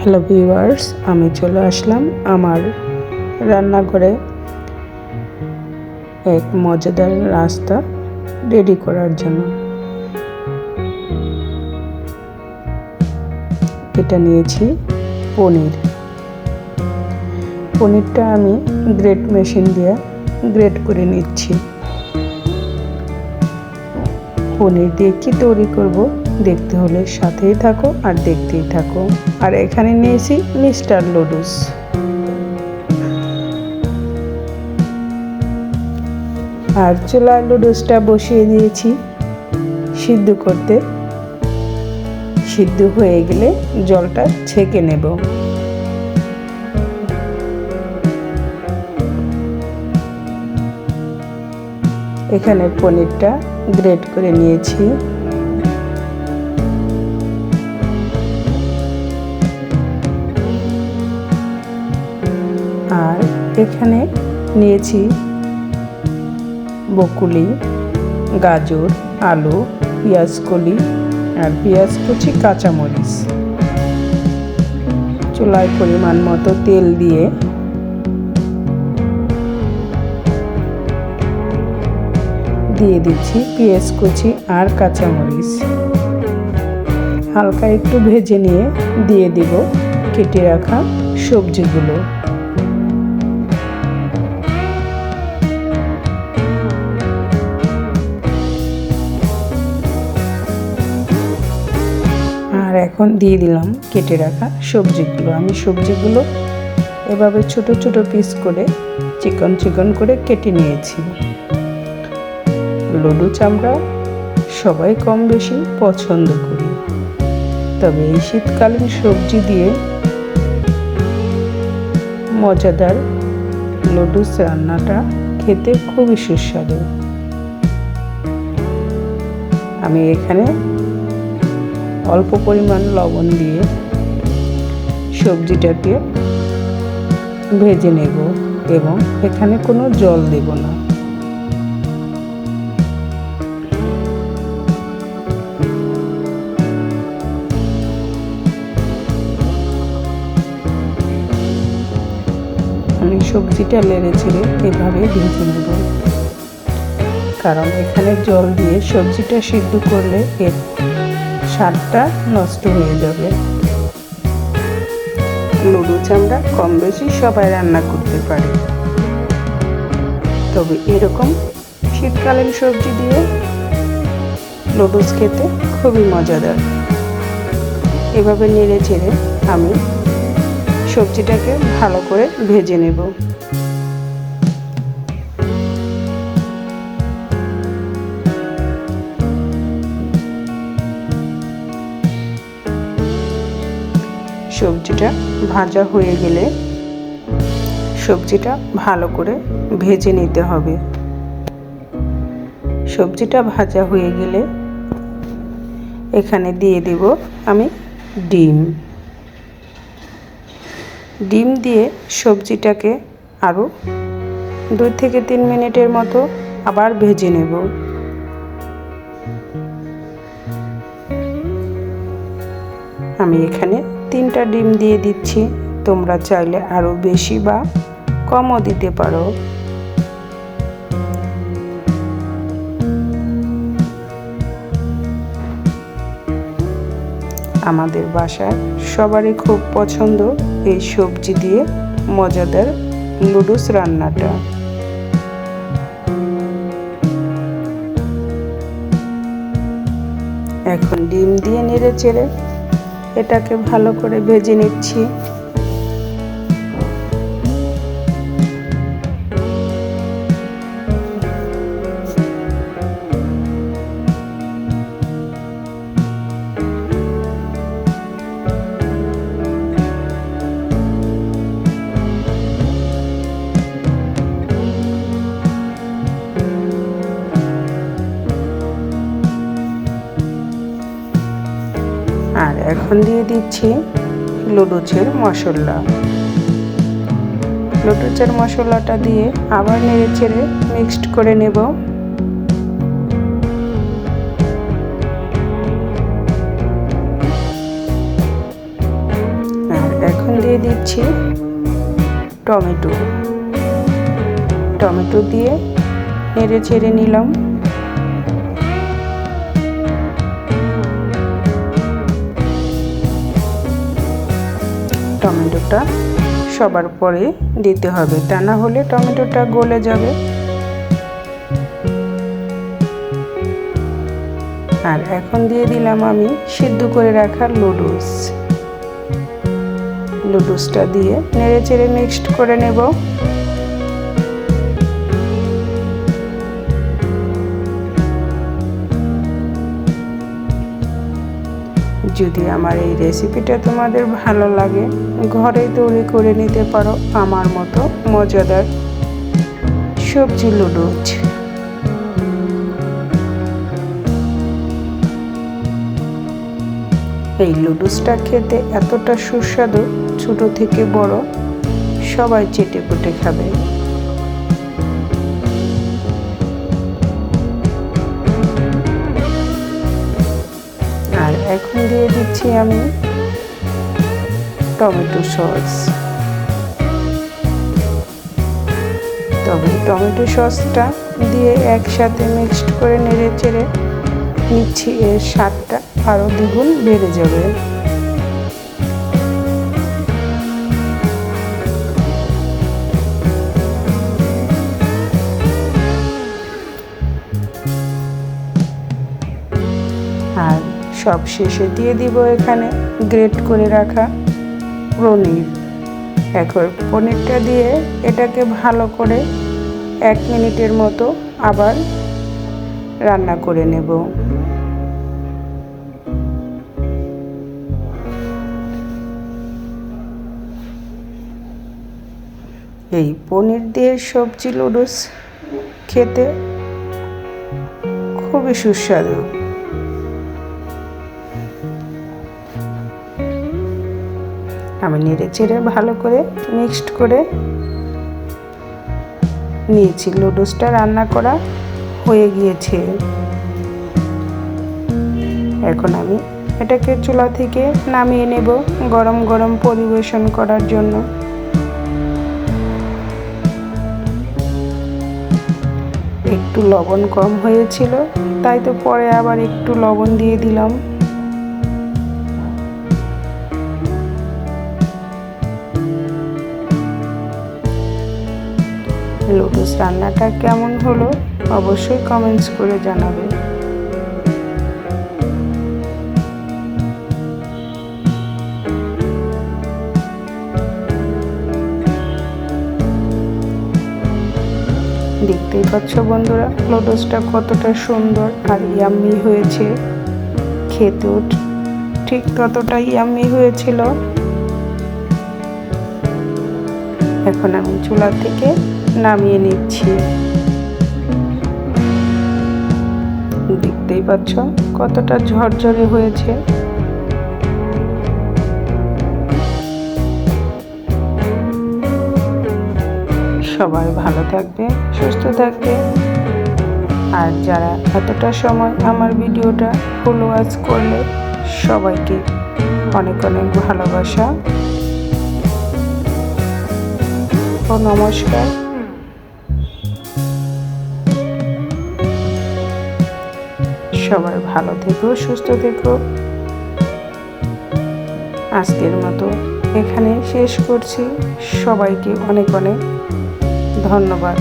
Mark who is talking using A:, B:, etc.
A: Hello viewers, আমি চলে আসলাম আমার রান্নাঘরে এক মজাদার রাস্তা রেডি করার জন্য। এটা নিয়েছি পনিরটা আমি গ্রেট মেশিন দিয়ে গ্রেট করে নিচ্ছি। পনির দিয়ে কি তৈরি করব দেখতে হলে সাথেই থাকো আর দেখতেই থাকো। আর এখানে নিয়েছি মিস্টার নুডলস। আর চুলায় নুডলসটা বসিয়ে দিয়েছি সিদ্ধ করতে। সিদ্ধ হয়ে গেলে জলটা ছেঁকে নেব। এখানে পনিরটা গ্রেট করে নিয়েছি। আর এখানে নিয়েছি বকুলি, গাজর, আলু, পেঁয়াজ কলি আর পেঁয়াজ কুচি, কাঁচামরিচ। চুলায় পরিমাণ মতো তেল দিয়ে দিচ্ছি পেঁয়াজ কুচি আর কাঁচামরিচ। হালকা একটু ভেজে নিয়ে দিয়ে দিব কেটে রাখা সবজিগুলো। আর এখন দিয়ে দিলাম কেটে রাখা সবজিগুলো। আমি সবজিগুলো এভাবে ছোট ছোট পিস করে চিকন করে কেটে নিয়েছি। নুডলস আমরা সবাই কম বেশি পছন্দ করি, তবে এই শীতকালীন সবজি দিয়ে মজাদার নুডলস রান্নাটা খেতে খুবই সুস্বাদু। আমি এখানে অল্প পরিমাণ লবণ দিয়ে সবজিটাকে ভেজে নেব এবং এখানে কোনো জল দেব না। আমি সবজিটা নেড়ে চেড়ে এভাবে ভেজে নেব, কারণ এখানে জল দিয়ে সবজিটা সিদ্ধ করলে এর স্বাদটা নষ্ট হয়ে যাবে। নুডলস আমরা কম বেশি সবাই রান্না করতে পারি, তবে এরকম শীতকালীন সবজি দিয়ে নুডলস খেতে খুবই মজাদার। এভাবে নেড়ে চেড়ে আমি সবজিটাকে ভালো করে ভেজে নেব। সবজিটা ভাজা হয়ে গেলে সবজিটা ভালো করে ভেজে নিতে হবে। সবজিটা ভাজা হয়ে গেলে এখানে দিয়ে দিব আমি ডিম দিয়ে সবজিটাকে আরও 2 থেকে 3 মিনিটের মতো আবার ভেজে নেব। আমি এখানে 3টা ডিম দিয়ে দিচ্ছি, তোমরা চাইলে আরও বেশি বা কমও দিতে পারো। আমাদের বাসায় সবারই খুব পছন্দ এই সবজি দিয়ে মজাদার নুডলস রান্নাটা। এখন ডিম দিয়ে নেড়ে চেড়ে এটাকে ভালো করে ভেজে নিচ্ছি। আর এখন দিয়ে দিচ্ছি নুডলসের মশলা। নুডলসের মশলাটা দিয়ে আবার নেড়ে চেড়ে মিক্সড করে নেব। আর দিয়ে দিচ্ছি টমেটো দিয়ে নেড়ে চেড়ে নিলাম। টমেটোটা সবার পরে দিতে হবে, তা না হলে টমেটোটা গলে যাবে। আর এখন দিয়ে দিলাম আমি সিদ্ধ করে রাখা নুডলসটা দিয়ে নেড়ে চেড়ে মিক্সড করে নেব। যদি আমার এই রেসিপিটা তোমাদের ভালো লাগে, ঘরে তৈরি করে নিতে পারো আমার মতো মজাদার সবজি নুডলস। এই নুডলসটা খেতে এতটা সুস্বাদু, ছোট থেকে বড় সবাই চেটে পুটে খাবে। আর এখন দিয়ে দিচ্ছি আমি টমেটো সস। তবে টমেটো সসটা দিয়ে একসাথে মিক্সড করে নেড়ে চেড়ে নিচ্ছি, এর স্বাদটা আরও দ্বিগুণ বেড়ে যাবে। আর সব শেষে দিয়ে দিব এখানে গ্রেট করে রাখা পনির। এখন পনিরটা দিয়ে এটাকে ভালো করে 1 মিনিটের মতো আবার রান্না করে নেব। এই পনির দিয়ে সবজি নুডলস খেতে খুবই সুস্বাদু। আমি নেড়ে চেড়ে ভালো করে মিক্সড করে নিয়েছি। নুডলসটা রান্না করা হয়ে গিয়েছে। এখন আমি এটাকে চুলা থেকে নামিয়ে নেব গরম গরম পরিবেশন করার জন্য। একটু লবণ কম হয়েছিল, তাই তো পরে আবার একটু লবণ দিয়ে দিলাম। নুডলস রান্নাটা কেমন হলো অবশ্যই কমেন্টস করে জানাবে। দেখতেই পাচ্ছ বন্ধুরা, নুডলসটা কতটা সুন্দর আর ইয়াম্মি হয়েছে। খেতেও ঠিক ততটাই ইয়াম্মি হয়েছিল। এখন আমি চুলা থেকে নামিয়ে নিচ্ছি। দেখতেই পাচ্ছ কতটা ঝরঝরে হয়েছে। সবাই ভালো থাকবে, সুস্থ থাকবে। আর যারা এতটা সময় আমার ভিডিওটা ফুল ওয়াচ করলে সবাইকে অনেক অনেক ভালোবাসা ও নমস্কার। সবাই ভালো থেকো, সুস্থ থেকো। আজকের মতো এখানে শেষ করছি। সবাইকে অনেক অনেক ধন্যবাদ।